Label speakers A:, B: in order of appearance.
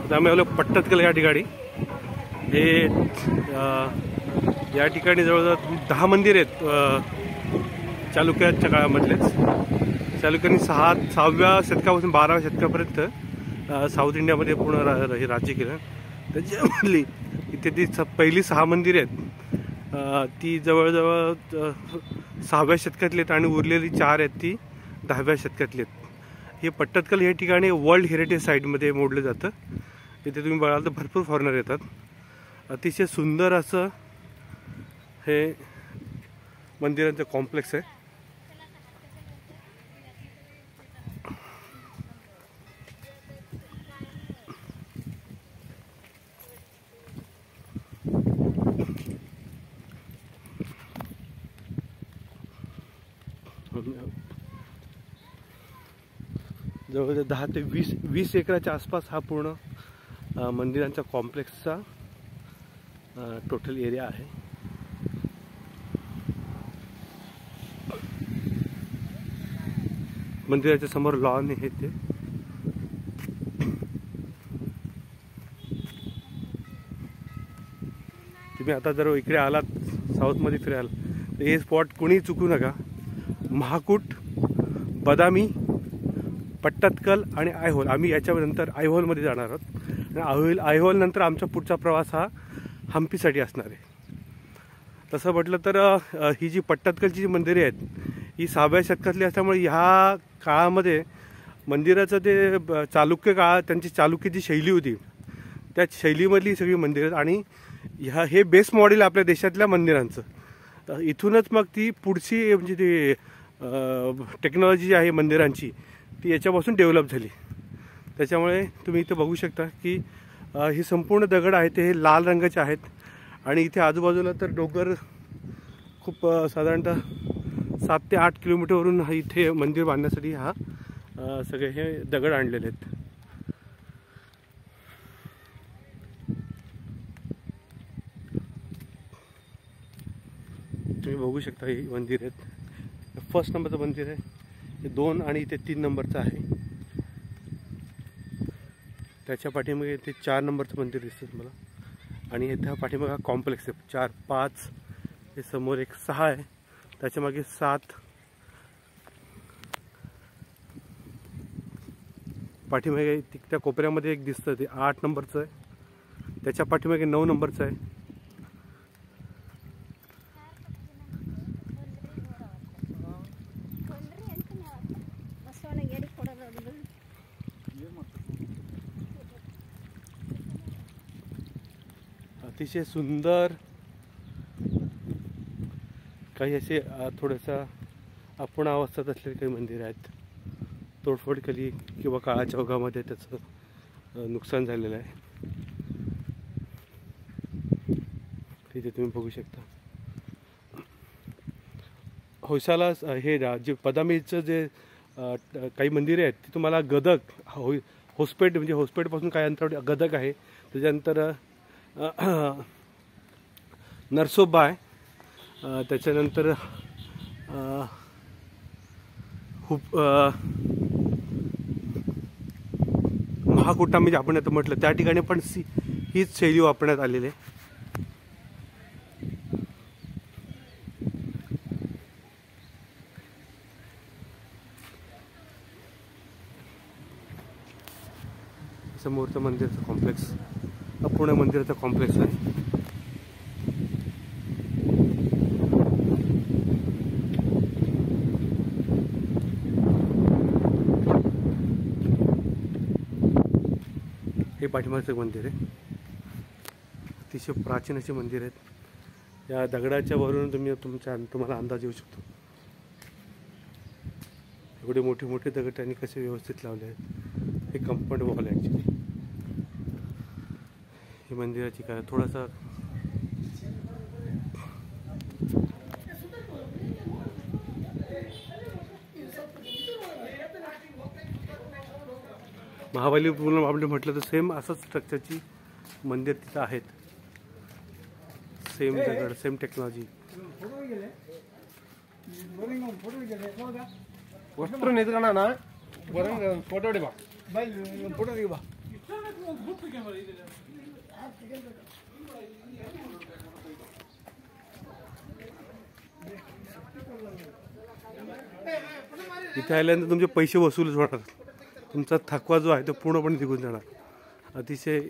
A: आता आम्ही आलो पट्टदकल या ठिकाणी। हे या ठिकाणी जवळजवळ 10 मंदिर आहेत चालुक्याच्या काळामधलेच। चालुक्यांनी 6व्या शतकापासून 12व्या शतकापर्यंत साऊथ इंडियामध्ये पूर्ण हे राज्य केलं। त्याच्यामधली इथे ती पहिली 6 मंदिर आहेत ती जवळजवळ 6व्या शतकातली आहेत आणि उरलेली 4 आहेत ती 10व्या शतकातली आहेत। हे पट्टदकल या ठिकाणी वर्ल्ड हेरिटेज साईटमध्ये मोडलं जातं। इथे तुम्ही बघाल तर भरपूर फॉरेनर येतात। अतिशय सुंदर असं हे मंदिरांचं कॉम्प्लेक्स आहे। जवळजवळ 10 ते 20 एकराच्या आसपास हा पूर्ण मंदिरांच्या कॉम्प्लेक्सचा टोटल एरिया आहे। मंदिराच्या समोर लॉन आहे ते। तुम्ही आता जर इकडे आलात साऊथमध्ये फिरायला तर हे स्पॉट कोणी चुकू नका। महाकूट, बदामी, पट्टदकल आणि आयहोल। आम्ही याच्यानंतर आयहोलमध्ये जाणार आहोत आणि आयहोल नंतर आमचा पुढचा प्रवास हा हम्पीसाठी असणार आहे। तसं म्हटलं तर ही जी पट्टदकलची जी मंदिरे आहेत ही 6व्या शतकातली असल्यामुळे ह्या काळामध्ये मंदिराचं ते चालुक्य काळ त्यांची चालुक्याची शैली होती त्या शैलीमधली सगळी मंदिरं आणि हे बेस मॉडेल आपल्या देशातल्या मंदिरांचं। इथूनच मग ती पुढची म्हणजे ती टेक्नॉलॉजी जी आहे मंदिरांची ती याच्यापासून डेव्हलप झाली। त्याच्यामुळे तुम्ही इथे बघू शकता की ही संपूर्ण दगड आहेत ते हे लाल रंगाचे आहेत आणि इथे आजूबाजूला तर डोंगर खूप साधारणतः 7 ते 8 किलोमीटरवरून इथे मंदिर बांधण्यासाठी हा सगळे हे दगड आणलेले आहेत। तुम्ही बघू शकता ही मंदिर आहेत। फर्स्ट नंबरचं मंदिर आहे, हे 2 आणि इथे 3 नंबरचं आहे। त्याच्या पाठीमागे इथे 4 नंबरचं मंदिर दिसतं तुम्हाला आणि इथे पाठीमागे हा कॉम्प्लेक्स आहे 4, 5 हे समोर एक 6 आहे, त्याच्यामागे 7, पाठीमागे त्या कोपऱ्यामध्ये एक दिसतं ते 8 नंबरचं आहे, त्याच्या पाठीमागे 9 नंबरचं आहे। अतिशय सुंदर काही असे थोडंसं अपूर्ण अवस्थेत असलेले काही मंदिर आहेत। तोडफोड केली किंवा काळाच्या ओघामध्ये त्याचं नुकसान झालेलं आहे। तिथे तुम्ही बघू शकता होयसाला हे जे बदामीचं जे काही मंदिरे आहेत ती तुम्हाला गदग होसपेट म्हणजे होसपेटपासून काही अंतरावर गदग आहे, त्याच्यानंतर नरसोबा आहे, त्याच्यानंतर महाकुटा म्हणजे आपण आता म्हटलं त्या ठिकाणी पण हीच शैली वापरण्यात आलेली आहे। समोरचं मंदिराचं कॉम्प्लेक्स अपूर्ण मंदिराचा कॉम्प्लेक्स आहे। हे पाठीमागचं मंदिर आहे, अतिशय प्राचीन असे मंदिर आहेत। या दगडाच्या वरून तुम्हाला अंदाज येऊ शकतो एवढे मोठे मोठे दगड त्यांनी कसे व्यवस्थित लावले आहेत। हे कंपाऊंड वॉल आहे ॲक्च्युली ही मंदिराची काय थोडासा महाबलीपुरम आपण म्हटलं तर सेम असंच स्ट्रक्चरची मंदिर तिथं आहेत। सेम दगड, सेम टेक्नॉलॉजी। वस्त्र निद्रणा ना फोटो बा फोटो इथे आल्यानंतर तुमचे पैसे वसूल होणार, तुमचा थकवा जो आहे तो पूर्णपणे निघून जाणार. अतिशय